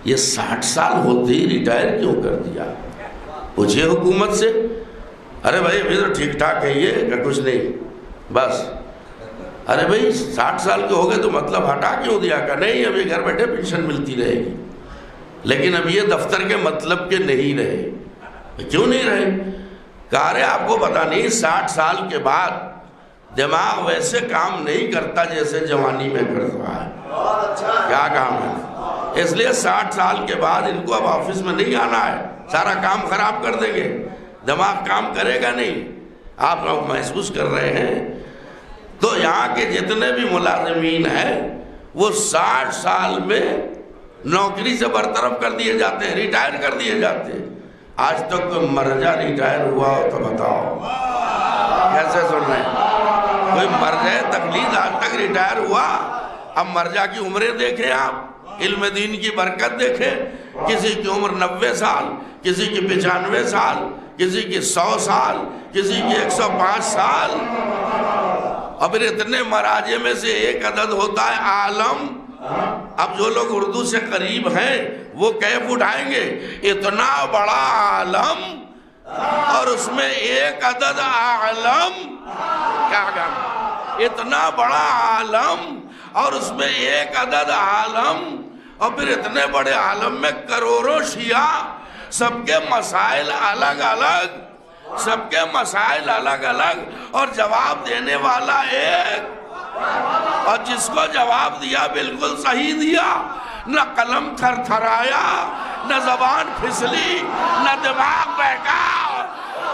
Speaker 2: یہ 60 سال ہوتے ہی ریٹائر کیوں کر دیا؟ پوچھئے حکومت سے، ارے بھائی ابھی تو ٹھیک ٹھاک ہے یہ کہ کچھ نہیں بس، ارے بھائی 60 سال کے ہو گئے تو مطلب ہٹا کیوں دیا؟ کہ نہیں ابھی گھر بیٹھے پینشن ملتی رہے گی، لیکن اب یہ دفتر کے مطلب کے نہیں رہے۔ کیوں نہیں رہے؟ کہا رہے آپ کو پتہ نہیں 60 سال کے بعد دماغ ویسے کام نہیں کرتا جیسے جوانی میں کرتا ہے. کیا کام ہے؟ اس لیے 60 سال کے بعد ان کو اب آفس میں نہیں آنا ہے، سارا کام خراب کر دیں گے، دماغ کام کرے گا نہیں. آپ لوگ محسوس کر رہے ہیں. تو یہاں کے جتنے بھی ملازمین ہیں وہ 60 سال میں نوکری سے برطرف کر دیے جاتے ہیں، ریٹائر کر دیے جاتے ہیں. آج تک کوئی مرجع ریٹائر ہوا ہو تو بتاؤ. کیسے سن رہے ہیں؟ کوئی مرجع تقلید آج تک ریٹائر ہوا؟ اب مرجع کی عمریں دیکھیں آپ، علم دین کی برکت دیکھیں. کسی کی عمر 90 سال، کسی کی 95 سال، کسی کی 100 سال، کسی کی 105 سال. اور پھر اتنے مراجع میں سے ایک عدد ہوتا ہے عالم. اب جو لوگ اردو سے قریب ہیں وہ کیف اٹھائیں گے، اتنا بڑا عالم اور اس میں ایک عدد عالم. کیا کہنا؟ اتنا بڑا عالم اور اس میں ایک عدد عالم. اور پھر اتنے بڑے عالم میں کروڑوں شیعہ، سب کے مسائل الگ الگ، سب کے مسائل الگ الگ، اور جواب دینے والا ایک. اور جس کو جواب دیا بالکل صحیح دیا، نہ قلم تھر تھرایا، نہ زبان پھسلی، نہ دماغ بہکا.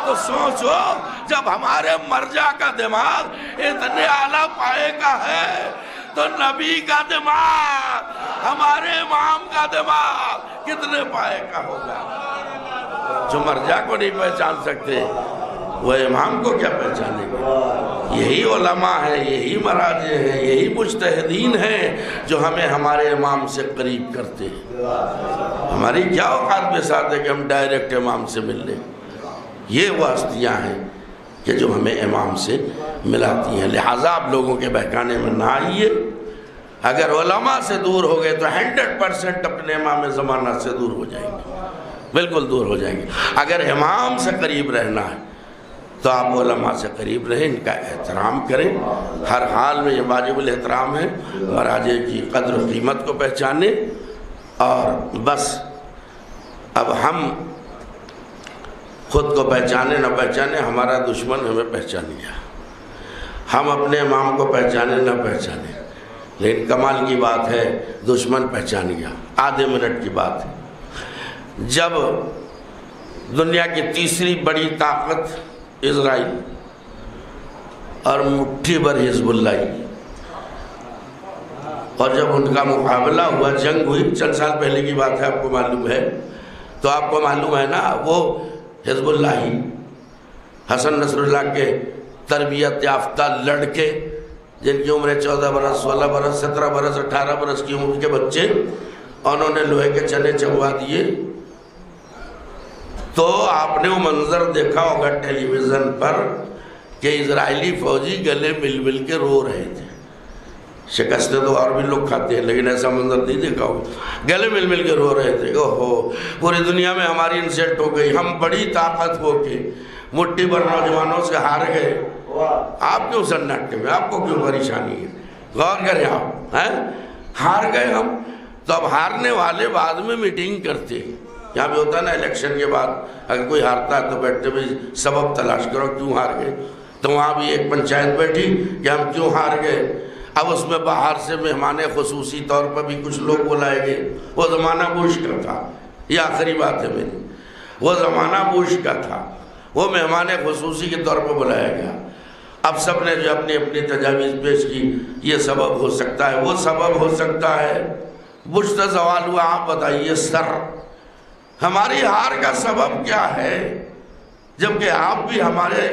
Speaker 2: تو سوچو جب ہمارے مرجع کا دماغ اتنے اعلیٰ پائے کا ہے تو نبی کا دماغ، ہمارے امام کا دماغ کتنے پائے کا ہوگا. جو مرجع کو نہیں پہچان سکتے وہ امام کو کیا پہچانے گا؟ یہی علماء ہیں، یہی مراجع ہیں، یہی مجتہدین ہیں جو ہمیں ہمارے امام سے قریب کرتے ہیں. ہماری کیا اوقات بساط ہے کہ ہم ڈائریکٹ امام سے مل لیں؟ یہ وہ ہستیاں ہیں کہ جو ہمیں امام سے ملاتی ہیں. لہٰذا آپ لوگوں کے بہکانے میں نہ آئیے. اگر علماء سے دور ہو گئے تو 100% اپنے امام زمانہ سے دور ہو جائیں گے، بالکل دور ہو جائیں گے. اگر امام سے قریب رہنا ہے تو آپ علماء سے قریب رہیں، ان کا احترام کریں. ہر حال میں یہ واجب الاحترام ہے. مراجع کی قدر و قیمت کو پہچانیں. اور بس اب ہم خود کو پہچانے نہ پہچانے، ہمارا دشمن ہمیں پہچان گیا. ہم اپنے امام کو پہچانے نہ پہچانے، لیکن کمال کی بات ہے دشمن پہچان گیا. آدھے منٹ کی بات ہے، جب دنیا کی تیسری بڑی طاقت اسرائیل اور مٹھی بھر حزب اللہ، اور جب ان کا مقابلہ ہوا، جنگ ہوئی، چند سال پہلے کی بات ہے، آپ کو معلوم ہے. تو آپ کو معلوم ہے نا، وہ حزب اللہ ہی، حسن نصر اللہ کے تربیت یافتہ لڑکے جن کی عمریں 14 برس، 16 برس، 17 برس، 18 برس کی عمر کے بچے، انہوں نے لوہے کے چنے چبوا دیے. تو آپ نے وہ منظر دیکھا ہوگا ٹیلی ویژن پر کہ اسرائیلی فوجی گلے مل مل کے رو رہے تھے. شکستیں تو اور بھی لوگ کھاتے ہیں لیکن ایسا منظر نہیں دیکھا ہوگا. گلے مل مل کے رو رہے تھے. اوہو، پوری دنیا میں ہماری انسلٹ ہو گئی، ہم بڑی طاقت ہو کے مٹھی بھر نوجوانوں سے ہار گئے. آپ کیوں سناٹے میں، آپ کو کیوں پریشانی ہے؟ غور کریں آپ. ہار گئے ہم. تو اب ہارنے والے بعد میں میٹنگ کرتے ہیں. یہاں بھی ہوتا ہے نا الیکشن کے بعد اگر کوئی ہارتا ہے تو بیٹھتے بھی سبب تلاش کرو کیوں ہار گئے. تو وہاں بھی ایک پنچایت بیٹھی کہ ہم کیوں ہار گئے. اب اس میں باہر سے مہمان خصوصی طور پر بھی کچھ لوگ بلائے گئے. وہ زمانہ بوش کا تھا، یہ آخری بات ہے میری، وہ زمانہ بوش کا تھا. وہ مہمان خصوصی کے طور پر بلایا گیا. اب سب نے جو اپنی اپنی تجاویز پیش کی، یہ سبب ہو سکتا ہے، وہ سبب ہو سکتا ہے. بش سے سوال ہوا، آپ بتائیے سر ہماری ہار کا سبب کیا ہے؟ جبکہ آپ بھی ہمارے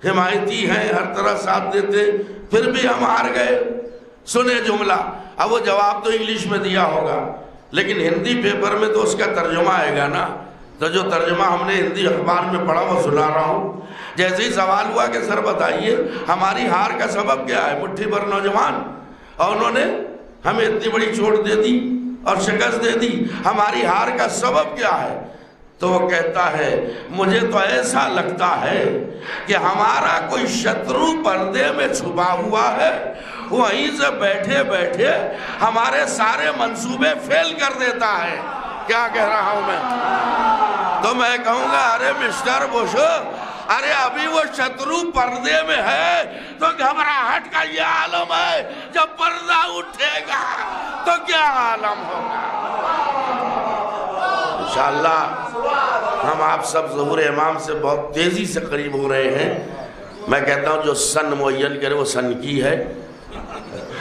Speaker 2: حمایتی ہیں، ہر طرح ساتھ دیتے، پھر بھی ہم ہار گئے. سنے جملہ. اب وہ جواب تو انگلش میں دیا ہوگا لیکن ہندی پیپر میں تو اس کا ترجمہ آئے گا نا. تو جو ترجمہ ہم نے ہندی اخبار میں پڑھا وہ سنا رہا ہوں. جیسے ہی سوال ہوا کہ سر بتائیے ہماری ہار کا سبب کیا ہے، مٹھی بھر نوجوان اور انہوں نے ہمیں اتنی بڑی چوٹ دے دی اور شکست دے دی، ہماری ہار کا سبب کیا ہے؟ تو وہ کہتا ہے مجھے تو ایسا لگتا ہے کہ ہمارا کوئی شترو پردے میں چھپا ہوا ہے، وہیں سے بیٹھے بیٹھے ہمارے سارے منصوبے فیل کر دیتا ہے. کیا کہہ رہا ہوں میں؟ تو میں کہوں گا ارے مسٹر بش، ارے ابھی وہ شترو پردے میں ہے تو گھبراہٹ کا یہ عالم ہے، جب پردہ اٹھے گا تو کیا عالم ہوگا۔ انشاءاللہ ہم آپ سب ظہور امام سے بہت تیزی سے قریب ہو رہے ہیں۔ میں کہتا ہوں جو سن معین کرے وہ سن کی ہے،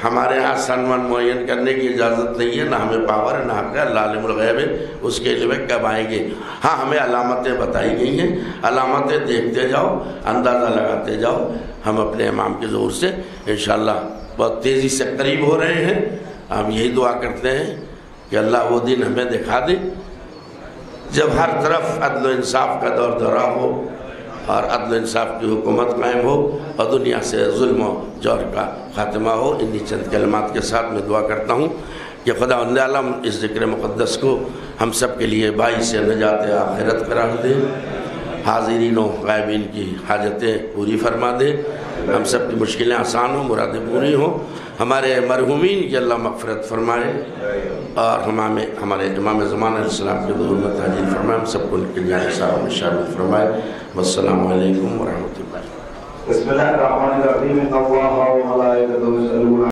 Speaker 2: ہمارے ہاں سن معین کرنے کی اجازت نہیں ہے، نہ ہمیں پاور ہے، نہ حق ہے، اللہ عالم الغیب ہے، اس کے علم کب آئیں گے۔ ہاں ہمیں علامتیں بتائی گئی ہیں، علامتیں دیکھتے جاؤ، اندازہ لگاتے جاؤ، ہم اپنے امام کے ظہور سے انشاءاللہ بہت تیزی سے قریب ہو رہے ہیں۔ ہم یہی دعا کرتے ہیں کہ اللہ وہ دن ہمیں دکھا دے جب ہر طرف عدل و انصاف کا دور دورہ ہو اور عدل و انصاف کی حکومت قائم ہو اور دنیا سے ظلم و جور کا خاتمہ ہو۔ انہی چند کلمات کے ساتھ میں دعا کرتا ہوں کہ خداوند عالم اس ذکر مقدس کو ہم سب کے لیے باعث نجات آخرت قرار دے، حاضرین و غائبین کی حاجتیں پوری فرما دے، ہم سب کی مشکلیں آسان ہوں، مرادیں پوری ہوں، ہمارے مرحومین کی اللہ مغفرت فرمائے اور ہمارے امام زمان علیہ السلام کے ظہور میں تحلیل فرمائے، ہم سب کو ان کے جان صاحب میں شامل فرمائے۔ والسلام علیکم ورحمۃ اللہ۔
Speaker 1: بسم اللہ الرحمن الرحیم۔ اللہ و ملائکتہ یصلون